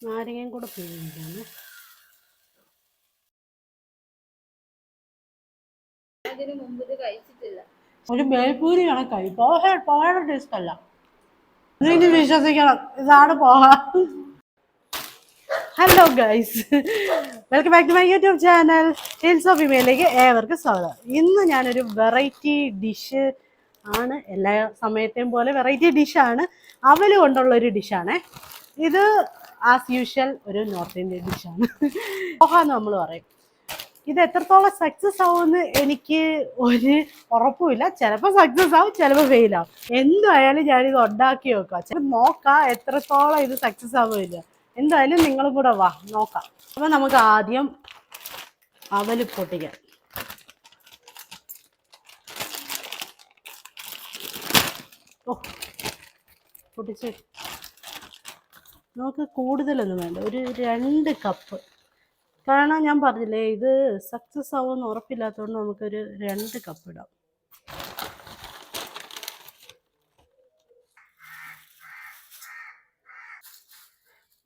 നാരങ്ങയും കൂടെ പിഴിഞ്ഞിട്ടാണ്. ഒരു ബേൽപൂരി കണക്കായി. പോഹയുടെ ടേസ്റ്റ് അല്ല. ഇതിന് വിശ്വസിക്കണം, ഇതാണ് poha. Hello guys, welcome back to my YouTube channel tales of ഇമയിലേക്ക് ഏവർക്കും സ്വാഗതം. ഇന്ന് ഞാനൊരു വെറൈറ്റി ഡിഷ് ആണ്, എല്ലാ സമയത്തെയും പോലെ വെറൈറ്റി ഡിഷാണ്. അവല് കൊണ്ടുള്ള ഒരു ഡിഷാണ് ഇത്. ആസ് യൂഷ്വൽ ഒരു നോർത്ത് ഇന്ത്യൻ ഡിഷാണ്. പോഹ എന്ന് നമ്മൾ പറയും. ഇത് എത്രത്തോളം സക്സസ് ആവുമെന്ന് എനിക്ക് ഒരു ഉറപ്പുമില്ല. ചിലപ്പോൾ സക്സസ് ആവും, ചിലപ്പോൾ ഫെയിൽ ആവും. എന്തായാലും ഞാനിത് ഉണ്ടാക്കി നോക്കാം. ചിലപ്പോൾ നോക്കാം എത്രത്തോളം ഇത് സക്സസ് ആവുമില്ല. എന്തായാലും നിങ്ങളും കൂടെ വാ, നോക്കാം. അപ്പം നമുക്ക് ആദ്യം അവല് പൊട്ടിക്കാം. ഓ, പൊട്ടിച്ച് നമുക്ക് കൂടുതലൊന്നും വേണ്ട, ഒരു 2 കപ്പ്. കാരണം ഞാൻ പറഞ്ഞില്ലേ, ഇത് സക്സസ് ആവുമെന്ന് ഉറപ്പില്ലാത്തതുകൊണ്ട് നമുക്കൊരു 2 കപ്പ് ഇടാം.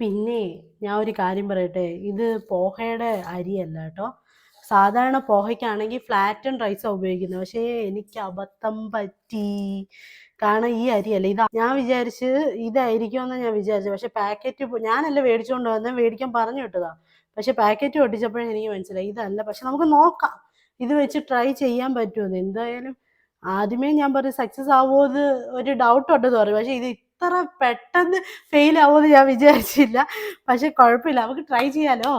പിന്നെ ഞാൻ ഒരു കാര്യം പറയട്ടെ, ഇത് പോഹയുടെ അരിയല്ല കേട്ടോ. സാധാരണ പോഹയ്ക്കാണെങ്കിൽ ഫ്ലാറ്റൻ റൈസാണ് ഉപയോഗിക്കുന്നത്. പക്ഷേ എനിക്ക് അബദ്ധം പറ്റി. കാരണം ഈ അരിയല്ല ഇതാ. ഞാൻ വിചാരിച്ച് ഇതായിരിക്കുമെന്ന് ഞാൻ വിചാരിച്ചു. പക്ഷെ പാക്കറ്റ് ഞാനല്ല മേടിച്ചുകൊണ്ട് വന്നത്, മേടിക്കാൻ പറഞ്ഞു വിട്ടതാ. പക്ഷെ പാക്കറ്റ് പൊട്ടിച്ചപ്പോഴേ എനിക്ക് മനസ്സിലായി ഇതല്ല. പക്ഷെ നമുക്ക് നോക്കാം, ഇത് വെച്ച് ട്രൈ ചെയ്യാൻ പറ്റുമെന്ന്. എന്തായാലും ആദ്യമേ ഞാൻ പറഞ്ഞു സക്സസ് ആവുമോ എന്ന് ഒരു ഡൗട്ട് ഉണ്ടെന്ന് പറഞ്ഞു. പക്ഷെ ഇത് ഇത്ര പെട്ടെന്ന് ഫെയിൽ ആവുമെന്ന് ഞാൻ വിചാരിച്ചില്ല. പക്ഷെ കുഴപ്പമില്ല, നമുക്ക് ട്രൈ ചെയ്യാലോ.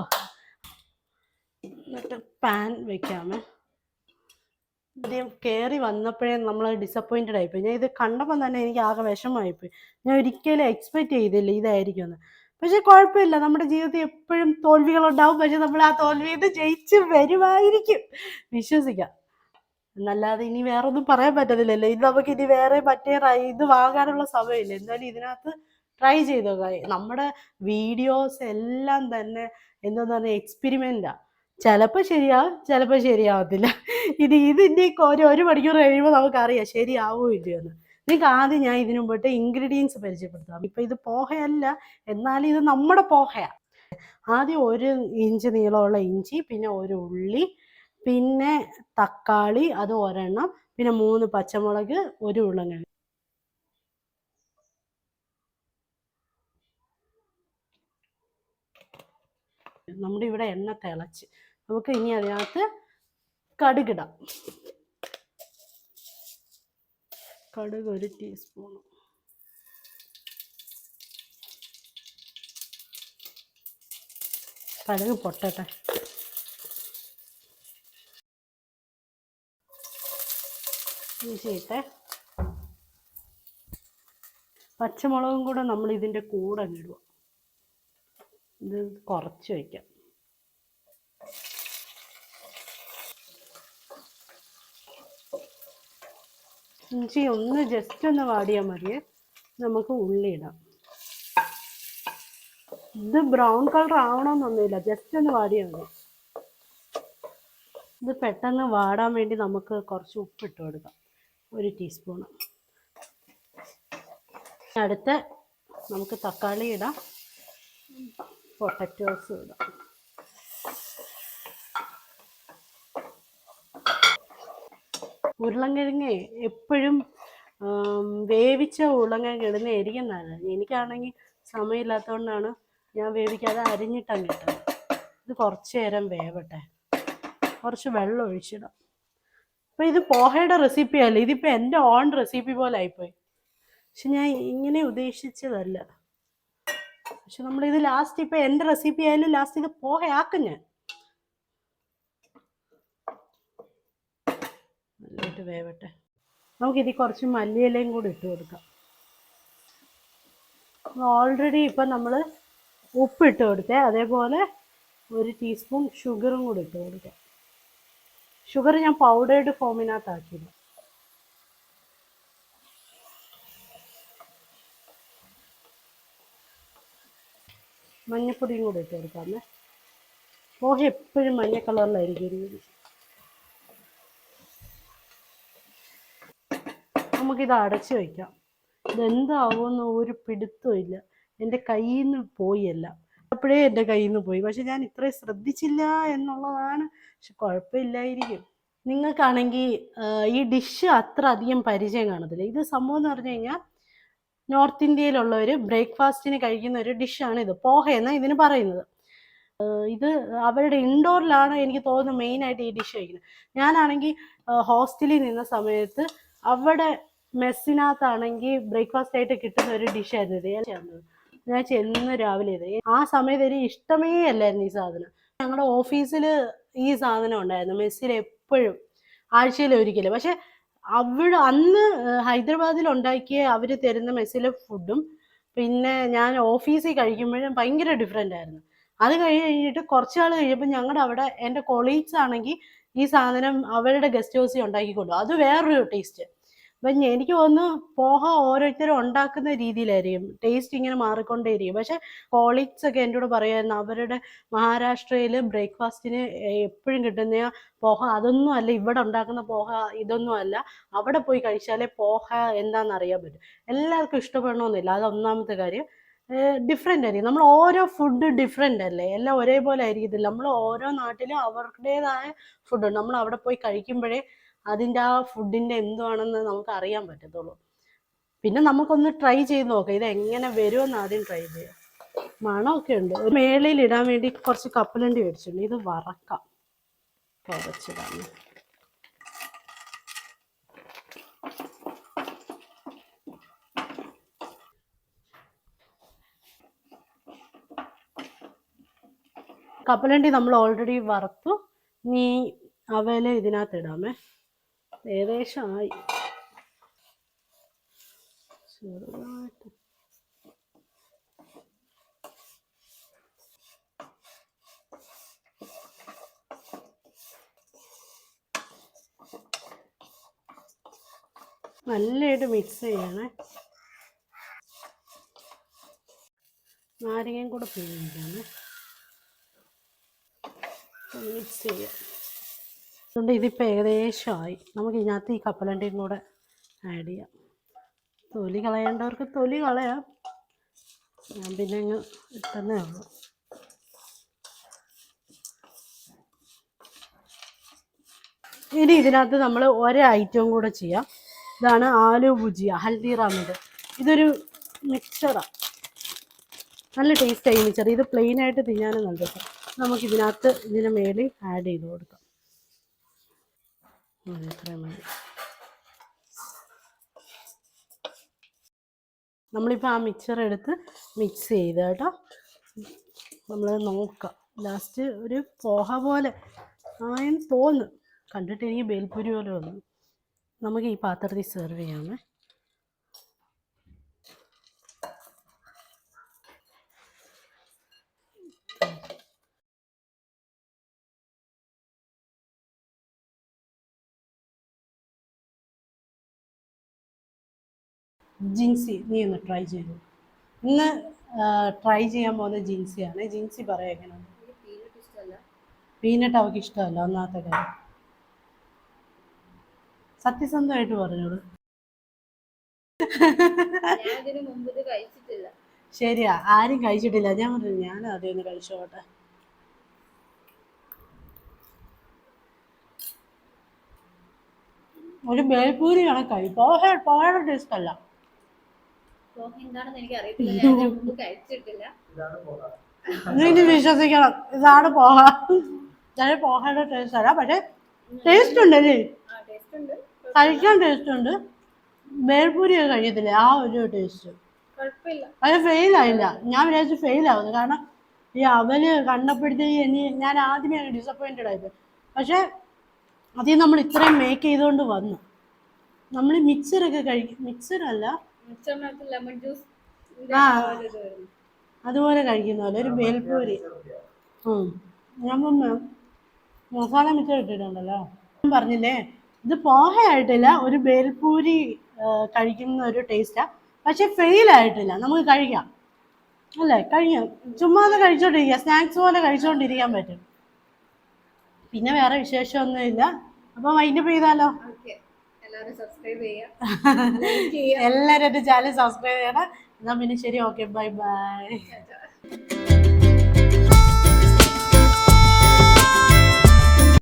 എന്നിട്ട് പാൻ വെക്കാമേ. ആദ്യം കയറി വന്നപ്പോഴേ നമ്മൾ ഡിസപ്പോയിൻറ്റഡ് ആയിപ്പോയി. ഞാൻ ഇത് കണ്ടപ്പോൾ തന്നെ എനിക്ക് ആകെ വിഷമമായിപ്പോയി. ഞാൻ ഒരിക്കലും എക്സ്പെക്റ്റ് ചെയ്തില്ല ഇതായിരിക്കുമെന്ന്. പക്ഷെ കുഴപ്പമില്ല, നമ്മുടെ ജീവിതത്തിൽ എപ്പോഴും തോൽവികളുണ്ടാവും. പക്ഷെ നമ്മൾ ആ തോൽവിയിൽ നിന്ന് ജയിച്ച് വരുമായിരിക്കും, വിശ്വസിക്കാം. എന്നല്ലാതെ ഇനി വേറെ ഒന്നും പറയാൻ പറ്റത്തില്ലല്ലോ. ഇത് നമുക്ക് ഇനി വേറെ മറ്റേ ഇത് വാങ്ങാനുള്ള സമയമില്ല. എന്തായാലും ഇതിനകത്ത് ട്രൈ ചെയ്തോ. നമ്മുടെ വീഡിയോസ് എല്ലാം തന്നെ എന്താന്ന് പറഞ്ഞാൽ എക്സ്പെരിമെന്റാ. ചിലപ്പോൾ ശരിയാവും, ചിലപ്പോൾ ശരിയാവത്തില്ല. ഇതിൻ്റെ ഒരു മണിക്കൂർ കഴിയുമ്പോൾ നമുക്കറിയാം ശരിയാവോ ഇല്ലയോ എന്ന്. നിങ്ങൾക്ക് ആദ്യം ഞാൻ ഇതിനു മുമ്പിട്ട് ഇൻഗ്രീഡിയൻസ് പരിചയപ്പെടുത്താം. ഇപ്പം ഇത് പോഹയല്ല, എന്നാലും ഇത് നമ്മുടെ പോഹയാ. ആദ്യം 1 ഇഞ്ച് നീളമുള്ള ഇഞ്ചി, പിന്നെ 1 ഉള്ളി, പിന്നെ തക്കാളി അത് 1 എണ്ണം, പിന്നെ 3 പച്ചമുളക്, 1 ഉരുളൻകിഴങ്ങ്. നമ്മുടെ ഇവിടെ എണ്ണ തിളച്ച്, നമുക്ക് ഇനി അതിനകത്ത് കടുകിടാം. കടുക് 1 ടീസ്പൂൺ. കടുക് പൊട്ടട്ടെ. ഇഞ്ചിട്ടെ, പച്ചമുളകും കൂടെ നമ്മൾ ഇതിൻ്റെ കൂടെ ഇടുക. ഇത് കുറച്ച് വയ്ക്കാം. ഇഞ്ചി ഒന്ന് ജസ്റ്റ് ഒന്ന് വാടിയാൽ മതിയേ. നമുക്ക് ഉള്ളി ഇടാം. ഇത് ബ്രൗൺ കളർ ആവണമെന്നൊന്നുമില്ല, ജസ്റ്റ് ഒന്ന് വാടിയാൽ മതി. ഇത് പെട്ടെന്ന് വാടാൻ വേണ്ടി നമുക്ക് കുറച്ച് ഉപ്പിട്ട് കൊടുക്കാം, 1 ടീസ്പൂൺ. അടുത്ത നമുക്ക് തക്കാളി ഇടാം, പൊട്ടറ്റോസ് ഇടാം. ഉരുളൻകിഴങ്ങ് എപ്പോഴും വേവിച്ച ഉരുളൻകിഴങ്ങ് ഇടുന്നതായിരിക്കും നല്ലത്. എനിക്കാണെങ്കിൽ സമയമില്ലാത്തതുകൊണ്ടാണ് ഞാൻ വേവിക്കാതെ അരിഞ്ഞിട്ടാണ് കിട്ടുന്നത്. ഇത് കുറച്ച് നേരം വേവട്ടെ. കുറച്ച് വെള്ളം ഒഴിച്ചിടാം. അപ്പോൾ ഇത് പോഹയുടെ റെസിപ്പി അല്ല, ഇതിപ്പോൾ എൻ്റെ ഓൺ റെസിപ്പി പോലെ ആയിപ്പോയി. പക്ഷെ ഞാൻ ഇങ്ങനെ ഉദ്ദേശിച്ചതല്ല. പക്ഷെ നമ്മളിത് ലാസ്റ്റ് ഇപ്പം എൻ്റെ റെസിപ്പി ആയാലും ലാസ്റ്റ് ഇത് പോഹയാക്കും ഞാൻ. നല്ലതായിട്ട് വേവട്ടെ. നമുക്കിതിൽ കുറച്ച് മല്ലിയിലയും കൂടി ഇട്ട് കൊടുക്കാം. ഓൾറെഡി ഇപ്പം നമ്മൾ ഉപ്പിട്ട് കൊടുത്തേ, അതേപോലെ 1 ടീസ്പൂൺ ഷുഗറും കൂടി ഇട്ട് കൊടുക്കാം. ഷുഗർ ഞാൻ പൗഡേർഡ് ഫോമിനകത്താക്കിയത്. മഞ്ഞപ്പൊടിയും കൂടി ഇട്ട് കൊടുക്കാമേ. പോഹ എപ്പോഴും മഞ്ഞ കളറിലായിരിക്കും ഇരിക്കുന്നത്. നമുക്കിത് അടച്ച് വയ്ക്കാം. ഇതെന്താവുമെന്ന് ഒരു പിടുത്തവും ഇല്ല. എൻ്റെ കയ്യിൽ നിന്ന് പോയല്ല. അപ്പോഴേ എൻ്റെ കയ്യിൽ നിന്ന് പോയി. പക്ഷെ ഞാൻ ഇത്രയും ശ്രദ്ധിച്ചില്ല എന്നുള്ളതാണ്. പക്ഷെ കുഴപ്പമില്ലായിരിക്കും. നിങ്ങൾക്കാണെങ്കിൽ ഈ ഡിഷ് അത്ര അധികം പരിചയം കാണത്തില്ല. ഇത് സംഭവം എന്ന് പറഞ്ഞു കഴിഞ്ഞാൽ നോർത്ത് ഇന്ത്യയിലുള്ളവർ ബ്രേക്ക്ഫാസ്റ്റിന് കഴിക്കുന്ന ഒരു ഡിഷാണ് ഇത്. പോഹ എന്നാണ് ഇതിന് പറയുന്നത്. ഇത് അവരുടെ ഇൻഡോറിലാണ് എനിക്ക് തോന്നുന്നു മെയിനായിട്ട് ഈ ഡിഷ് കഴിക്കുന്നത്. ഞാനാണെങ്കിൽ ഹോസ്റ്റലിൽ നിന്ന സമയത്ത് അവിടെ മെസ്സിനകത്താണെങ്കിൽ ബ്രേക്ക്ഫാസ്റ്റ് ആയിട്ട് കിട്ടുന്ന ഒരു ഡിഷായിരുന്നു ഇത്. ഞാൻ ചെന്ന് രാവിലെ ഇത് ആ സമയത്ത് എനിക്ക് ഇഷ്ടമേ അല്ലായിരുന്നു ഈ സാധനം. ഞങ്ങളുടെ ഓഫീസിൽ ഈ സാധനം ഉണ്ടായിരുന്നു, മെസ്സിൽ എപ്പോഴും ആഴ്ചയിൽ ഒരിക്കലും. പക്ഷെ അവിടെ അന്ന് ഹൈദരാബാദിൽ ഉണ്ടാക്കിയ അവർ തരുന്ന മെസ്സിലെ ഫുഡും പിന്നെ ഞാൻ ഓഫീസിൽ കഴിക്കുമ്പോഴും ഭയങ്കര ഡിഫറെൻ്റ് ആയിരുന്നു. അത് കഴിഞ്ഞിട്ട് കുറച്ച് നാൾ കഴിഞ്ഞപ്പോൾ ഞങ്ങളുടെ അവിടെ എൻ്റെ കൊളീഗ്സ് ആണെങ്കിൽ ഈ സാധനം അവരുടെ ഗസ്റ്റ് ഹൗസിൽ ഉണ്ടാക്കിക്കൊണ്ടു. അത് വേറൊരു ടേസ്റ്റ്. അപ്പം എനിക്ക് തോന്നുന്നു പോഹ ഓരോരുത്തരും ഉണ്ടാക്കുന്ന രീതിയിലായിരിക്കും ടേസ്റ്റ് ഇങ്ങനെ മാറിക്കൊണ്ടേയിരിക്കും. പക്ഷെ കോളീഗ്സ് ഒക്കെ എൻ്റെ കൂടെ പറയുമായിരുന്നു അവരുടെ മഹാരാഷ്ട്രയിൽ ബ്രേക്ക്ഫാസ്റ്റിന് എപ്പോഴും കിട്ടുന്ന പോഹ അതൊന്നും അല്ല, ഇവിടെ ഉണ്ടാക്കുന്ന പോഹ ഇതൊന്നും അല്ല, അവിടെ പോയി കഴിച്ചാലേ പോഹ എന്താണെന്ന് അറിയാൻ പറ്റും. എല്ലാവർക്കും ഇഷ്ടപ്പെടണമെന്നില്ല, അത് ഒന്നാമത്തെ കാര്യം. ഡിഫറെൻ്റ് ആയിരിക്കും. നമ്മൾ ഓരോ ഫുഡ് ഡിഫറെൻ്റ് അല്ലേ, എല്ലാം ഒരേപോലെ ആയിരിക്കത്തില്ല. നമ്മൾ ഓരോ നാട്ടിലും അവരുടേതായ ഫുഡുണ്ട്. നമ്മൾ അവിടെ പോയി കഴിക്കുമ്പോഴേ അതിൻ്റെ ആ ഫുഡിൻ്റെ എന്തുവാണെന്ന് നമുക്ക് അറിയാൻ പറ്റത്തുള്ളൂ. പിന്നെ നമുക്കൊന്ന് ട്രൈ ചെയ്ത് നോക്കാം ഇത് എങ്ങനെ വരുമെന്ന് ആദ്യം ട്രൈ ചെയ്യാം. മണമൊക്കെ ഉണ്ട്. മേളയിൽ ഇടാൻ വേണ്ടി കുറച്ച് കപ്പലണ്ടി മേടിച്ചിട്ടുണ്ട്. ഇത് വറക്കാം, കുറച്ചിടാം. കപ്പലണ്ടി നമ്മൾ ഓൾറെഡി വറുത്തു. നീ അവല് ഇതിനകത്ത് ഇടാമേ. ഏകദേശം ആയി. ചെറുതായിട്ട് നല്ലതായിട്ട് മിക്സ് ചെയ്യണേ. നാരങ്ങയും കൂടെ പിഴിഞ്ഞാണ് മിക്സ് ചെയ്യാം. അതുകൊണ്ട് ഇതിപ്പോൾ ഏകദേശമായി. നമുക്ക് ഇതിനകത്ത് ഈ കപ്പലണ്ടിയും കൂടെ ആഡ് ചെയ്യാം. തൊലി കളയേണ്ടവർക്ക് തൊലി കളയാം, ഞാൻ പിന്നെ അങ്ങ് ഇട്ടന്നേ ഉള്ളൂ. ഇനി ഇതിനകത്ത് നമ്മൾ ഒരു ഐറ്റവും കൂടെ ചെയ്യാം. ഇതാണ് ആലു ഭുജിയ ഹൽദിറാമിൻ്റെ. ഇതൊരു മിക്സറാണ്, നല്ല ടേസ്റ്റായി മിക്സർ. ഇത് പ്ലെയിനായിട്ട് തിന്നാനും നല്ല രസം. നമുക്കിതിനകത്ത് ഇതിന് മേളിൽ ആഡ് ചെയ്ത് കൊടുക്കാം. ഇത്രയും മതി. നമ്മളിപ്പോൾ ആ മിക്സർ എടുത്ത് മിക്സ് ചെയ്ത് കേട്ടോ. നമ്മൾ നോക്കാം. ലാസ്റ്റ് ഒരു പോഹ പോലെ ആയെന്ന് തോന്നുന്നു, കണ്ടിട്ട് എനിക്ക് ബേൽപൂരി പോലെ വന്നു. നമുക്ക് ഈ പാത്രത്തിൽ സെർവ് ചെയ്യാമേ. ജിൻസി, നീ ഒന്ന് ട്രൈ ചെയ്തു. ഇന്ന് ട്രൈ ചെയ്യാൻ പോകുന്ന ജിൻസിയാണ്. ജിൻസി പറയാം എങ്ങനെയാണ്. പീനട്ട് അവൾക്ക് ഇഷ്ടമല്ല, ഒന്നാമത്തെ കാര്യം. സത്യസന്ധമായിട്ട് പറഞ്ഞോളൂ. ശരിയാ, ആരും കഴിച്ചിട്ടില്ല. ഞാൻ പറഞ്ഞു ഞാൻ ആദ്യം ഒന്ന് കഴിച്ചോട്ടെ. ഒരു ബേൽപൂരി കണക്കായി. പോഹയുടെ ടേസ്റ്റ് അല്ല. നീ വിശ്വസിക്കണം, ഇതാണ് പോഹ. പോഹയുടെ ടേസ്റ്റ് അല്ല, പക്ഷെ ടേസ്റ്റ് ഉണ്ട് അല്ലേ, കഴിക്കാൻ ടേസ്റ്റ് ഉണ്ട്. ബേൽപൂരി കഴിയത്തില്ല ആ ഒരു ടേസ്റ്റ്. അത് ഫെയിലായില്ല. ഞാൻ വിചാരിച്ചു ഫെയിലാവുന്നു, കാരണം ഈ അവല് കണ്ടപ്പോഴത്തേക്ക് ഞാൻ ആദ്യമേ ഡിസപ്പോയിൻറ്റഡ് ആയിപ്പോയി. പക്ഷെ അതിൽ നമ്മൾ ഇത്രയും മേക്ക് ചെയ്തുകൊണ്ട് വന്നു. നമ്മൾ മിക്സറൊക്കെ കഴിക്കും, മിക്സറല്ല ആ അതുപോലെ കഴിക്കുന്ന പോലെ ഒരു ബേൽപൂരി. ഞാൻ മസാല മിക്സർ ഇട്ടിട്ടുണ്ടല്ലോ, ഞാൻ പറഞ്ഞില്ലേ ഇത് പോഹയായിട്ടില്ല, ഒരു ബേൽപൂരി കഴിക്കുന്ന ഒരു ടേസ്റ്റാ. പക്ഷെ ഫെയിലായിട്ടില്ല, നമുക്ക് കഴിക്കാം അല്ലേ, കഴിക്കാം. ചുമ്മാ കഴിച്ചോണ്ടിരിക്കുക, സ്നാക്സ് പോലെ കഴിച്ചോണ്ടിരിക്കാൻ പറ്റും. പിന്നെ വേറെ വിശേഷമൊന്നുമില്ല. അപ്പം വൈൻഡപ്പ് ചെയ്താലോ. എല്ലാവരും എൻ്റെ ചാനൽ സബ്സ്ക്രൈബ് ചെയ്യണം. എന്നാൽ പിന്നെ ശരി, ഓക്കെ, ബൈ ബൈ.